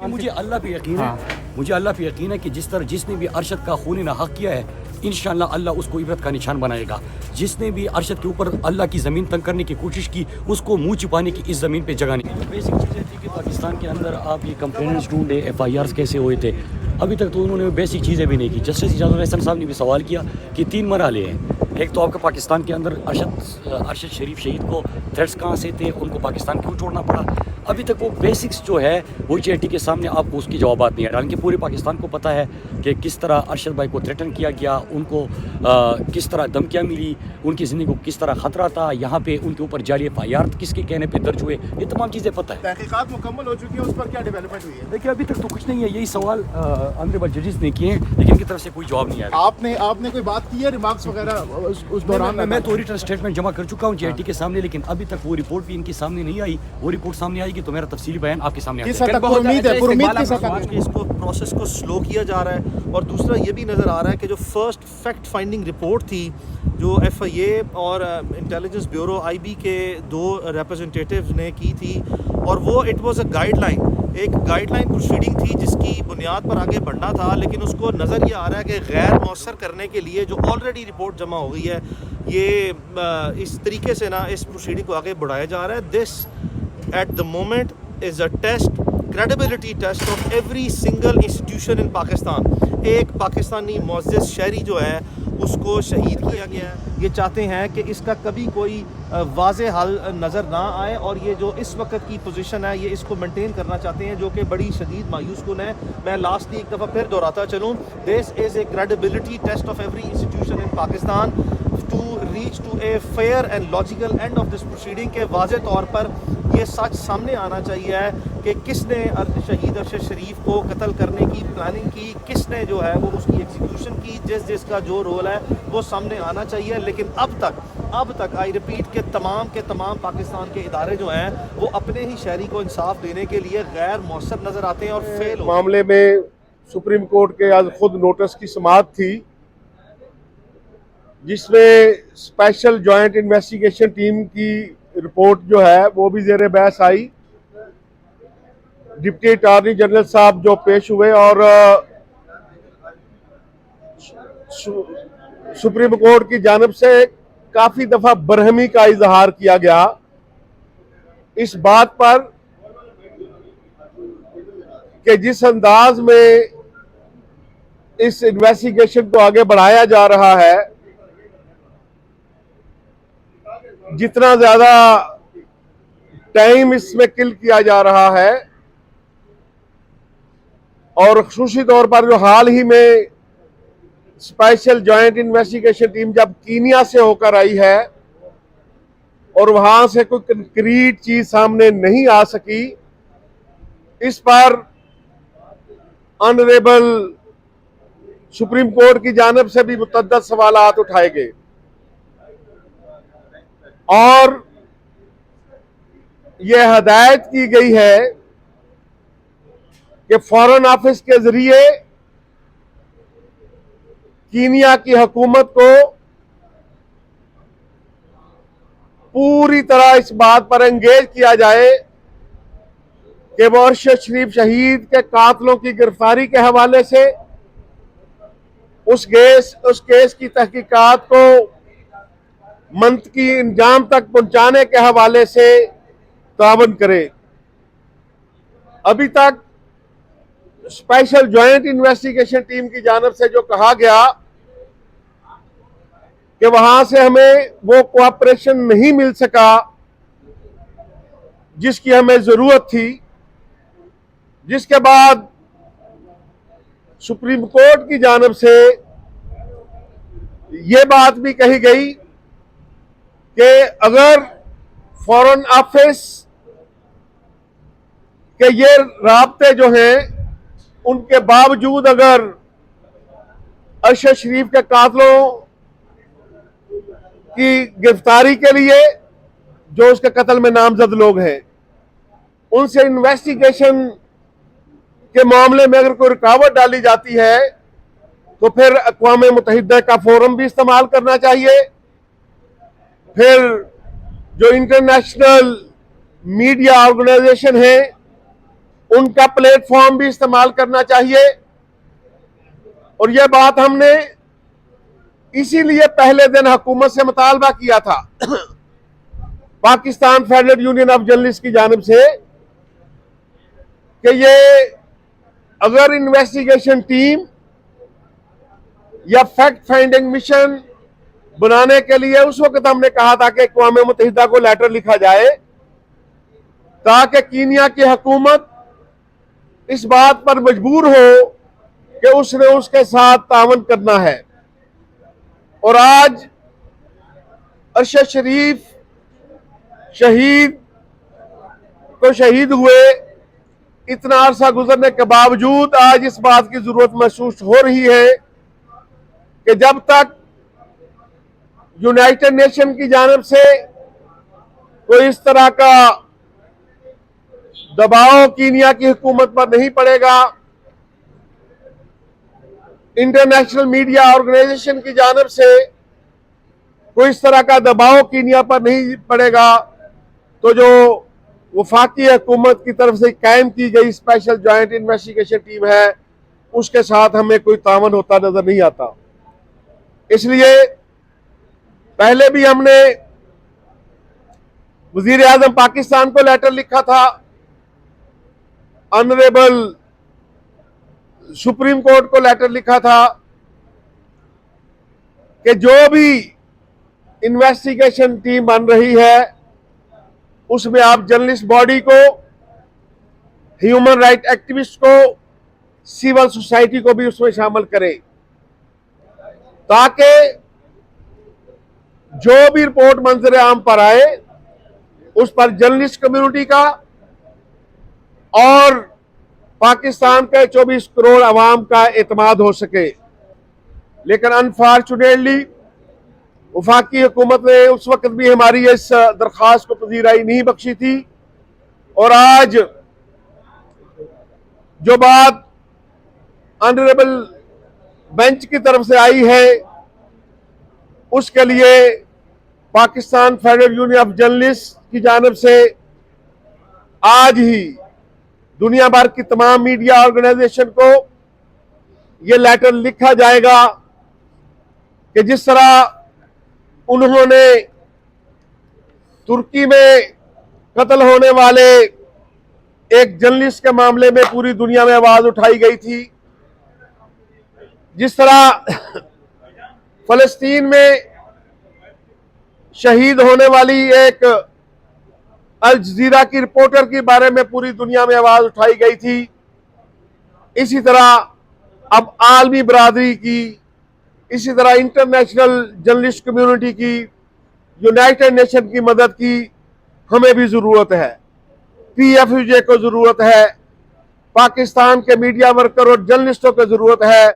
मुझे अल्लाह पे यकीन है, मुझे अल्लाह पे यकीन है कि जिसने भी अरशद का खून ना हक किया है, इंशाअल्लाह अल्लाह उसको इबरत का निशान बनाएगा। जिसने भी अरशद के ऊपर अल्लाह की ज़मीन तंग करने की कोशिश की, उसको मुंह छिपाने की इस ज़मीन पे जगह नहीं। जो बेसिक चीज़ें थी कि पाकिस्तान के अंदर आप ये कंप्लेंट्स ढूंढे, FIRs कैसे हुए थे, अभी तक तो उन्होंने बेसिक चीज़ें भी नहीं की। जस्टिस इजाज़ुल रहमान साहब ने भी सवाल किया कि 3 मरहले हैं। एक तो आपका पाकिस्तान के अंदर अरशद शरीफ शहीद को थ्रेट्स कहाँ से थे, उनको पाकिस्तान क्यों छोड़ना पड़ा। अभी तक वो बेसिक्स जो है वो JT के सामने आपको उसकी जवाबात नहीं है। हालांकि पूरे पाकिस्तान को पता है कि किस तरह अरशद भाई को थ्रेटन किया गया, उनको किस तरह धमकियाँ मिली, उनकी ज़िंदगी को किस तरह ख़तरा था, यहाँ पे उनके ऊपर जाली FIR किसके कहने पे दर्ज हुए, ये तमाम चीज़ें पता है। तहकीकात मुकम्मल हो चुकी है, उस पर क्या डेवलपमेंट हुई है? देखिए अभी तक तो कुछ नहीं है, यही सवाल ऑनरेबल जजेस ने किए हैं, लेकिन इनकी तरफ से कोई जवाब नहीं आया। आपने कोई बात की है, रिमार्क्स वगैरह उस दौरान? मैं तो रिटर्न स्टेटमेंट जमा कर चुका हूँ JT के सामने, लेकिन अभी तक वो रिपोर्ट भी इनके सामने नहीं आई। वो रिपोर्ट सामने आएगी तो मेरा तफसीली बयान आपके सामने किस हद तक उम्मीद है, इसको प्रोसेस को स्लो किया जा रहा है। और दूसरा ये भी नज़र आ रहा है कि जो फर्स्ट फैक्ट फाइंडिंग रिपोर्ट थी जो FIA और इंटेलिजेंस ब्यूरो IB के 2 रिप्रेजेंटेटिव्स ने की थी, और वो इट वाज अ गाइडलाइन, एक गाइडलाइन प्रोसीडिंग थी जिसकी बुनियाद पर आगे बढ़ना था, लेकिन उसको नज़र ये आ रहा है कि गैर मौसर करने के लिए जो ऑलरेडी रिपोर्ट जमा हो गई है, ये इस तरीके से ना इस प्रोसीडिंग को आगे बढ़ाया जा रहा है। This at the moment is a test, credibility test of every single institution in Pakistan. एक पाकिस्तानी मुअज़्ज़िज़ शहरी जो है उसको शहीद किया गया है। ये चाहते हैं कि इसका कभी कोई वाज़े हल नज़र ना आए, और ये जो इस वक्त की पोजीशन है ये इसको मेंटेन करना चाहते हैं, जो कि बड़ी शदीद मायूस कुन है। मैं लास्ट एक दफ़ा फिर दोहराता चलूँ, this is a credibility test of every institution in Pakistan to reach to a fair and logical end of this proceeding के वाज़े तौर पर ये सच सामने आना चाहिए है कि किसने शहीद अरशद शरीफ को कत्ल करने की प्लानिंग की, किसने जो है वो उसकी एग्जीक्यूशन की, जिसका जो रोल है वो सामने आना चाहिए। लेकिन अब तक आई रिपीट के तमाम पाकिस्तान के इदारे जो हैं वो अपने ही शहरी को इंसाफ देने के लिए गैर मौसर नज़र आते हैं और फेल मामले में सुप्रीम कोर्ट के आज खुद नोटिस की समाअत थी, जिसमें स्पेशल जॉइंट इन्वेस्टिगेशन टीम की रिपोर्ट जो है वो भी ज़ेरे बहस आई। डिप्टी अटॉर्नी जनरल साहब जो पेश हुए और सुप्रीम कोर्ट की जानिब से काफ़ी दफ़ा बरहमी का इजहार किया गया इस बात पर कि जिस अंदाज में इस इन्वेस्टिगेशन को आगे बढ़ाया जा रहा है, जितना ज़्यादा टाइम इसमें किल किया जा रहा है, और खुसूसी तौर पर जो हाल ही में स्पेशल जॉइंट इन्वेस्टिगेशन टीम जब कीनिया से होकर आई है और वहां से कोई कंक्रीट चीज सामने नहीं आ सकी, इस पर ऑनरेबल सुप्रीम कोर्ट की जानिब से भी मुतअद्दिद सवालात उठाए गए, और यह हदायत की गई है कि फॉरेन ऑफिस के जरिए कीनिया की हुकूमत को पूरी तरह इस बात पर एंगेज किया जाए कि वो अरशद शरीफ शहीद के कातलों की गिरफ्तारी के हवाले से उस केस की तहकीकात को मंतकी इंजाम तक पहुंचाने के हवाले से तावन करे। अभी तक स्पेशल जॉइंट इन्वेस्टिगेशन टीम की जानिब से जो कहा गया कि वहां से हमें वो कोऑपरेशन नहीं मिल सका जिसकी हमें जरूरत थी, जिसके बाद सुप्रीम कोर्ट की जानिब से ये बात भी कही गई कि अगर फॉरेन ऑफिस के ये राब्ते जो हैं उनके बावजूद अगर अरशद शरीफ के कातलों की गिरफ्तारी के लिए जो उसके कत्ल में नामजद लोग हैं उनसे इन्वेस्टिगेशन के मामले में अगर कोई रुकावट डाली जाती है तो फिर अक़वाम मुत्तहिदा का फोरम भी इस्तेमाल करना चाहिए। फिर जो इंटरनेशनल मीडिया ऑर्गेनाइजेशन है उनका प्लेटफॉर्म भी इस्तेमाल करना चाहिए। और यह बात हमने इसीलिए पहले दिन हुकूमत से मुतालबा किया था Pakistan federal union of journalist की जानिब से कि ये अगर इन्वेस्टिगेशन टीम या फैक्ट फाइंडिंग मिशन बनाने के लिए उस वक्त हमने कहा था कि अक़वाम मुत्तहिदा को लेटर लिखा जाए ताकि कीनिया की हुकूमत इस बात पर मजबूर हो कि उसने उसके साथ तावन करना है। और आज अरशद शरीफ शहीद हुए, इतना अरसा गुजरने के बावजूद आज इस बात की जरूरत महसूस हो रही है कि जब तक यूनाइटेड नेशन की जानिब से कोई इस तरह का दबाव कीनिया की हुकूमत पर नहीं पड़ेगा, इंटरनेशनल मीडिया ऑर्गेनाइजेशन की जानिब से कोई इस तरह का दबाव कीनिया पर नहीं पड़ेगा, तो जो वफाकी हुकूमत की तरफ से कायम की गई स्पेशल जॉइंट इन्वेस्टिगेशन टीम है उसके साथ हमें कोई तावन होता नजर नहीं आता। इसलिए पहले भी हमने वजीर आजम पाकिस्तान को लेटर लिखा था, ऑनरेबल सुप्रीम कोर्ट को लेटर लिखा था कि जो भी इन्वेस्टिगेशन टीम बन रही है उसमें आप जर्नलिस्ट बॉडी को, ह्यूमन राइट एक्टिविस्ट को, सिविल सोसाइटी को भी उसमें शामिल करें ताकि जो भी रिपोर्ट मंजर आम पर आए उस पर जर्नलिस्ट कम्युनिटी का और पाकिस्तान के 24 करोड़ अवाम का एतमाद हो सके। लेकिन अनफॉर्चुनेटली वफाकी हुकूमत ने उस वक्त भी हमारी इस दरख्वास्त को पजीराई नहीं बख्शी थी। और आज जो बात ऑनरेबल बेंच की तरफ से आई है उसके लिए Pakistan federal union of journalist की जानिब से आज ही दुनिया भर की तमाम मीडिया ऑर्गेनाइजेशन को यह लेटर लिखा जाएगा कि जिस तरह उन्होंने तुर्की में कत्ल होने वाले एक जर्नलिस्ट के मामले में पूरी दुनिया में आवाज उठाई गई थी, जिस तरह फलस्तीन में शहीद होने वाली एक अल जजीरा की रिपोर्टर के बारे में पूरी दुनिया में आवाज उठाई गई थी, इसी तरह अब आलमी बरादरी की, इसी तरह इंटरनेशनल जर्नलिस्ट कम्युनिटी की, यूनाइटेड नेशन की मदद की हमें भी जरूरत है। PFUJ को जरूरत है, पाकिस्तान के मीडिया वर्कर और जर्नलिस्टों को जरूरत है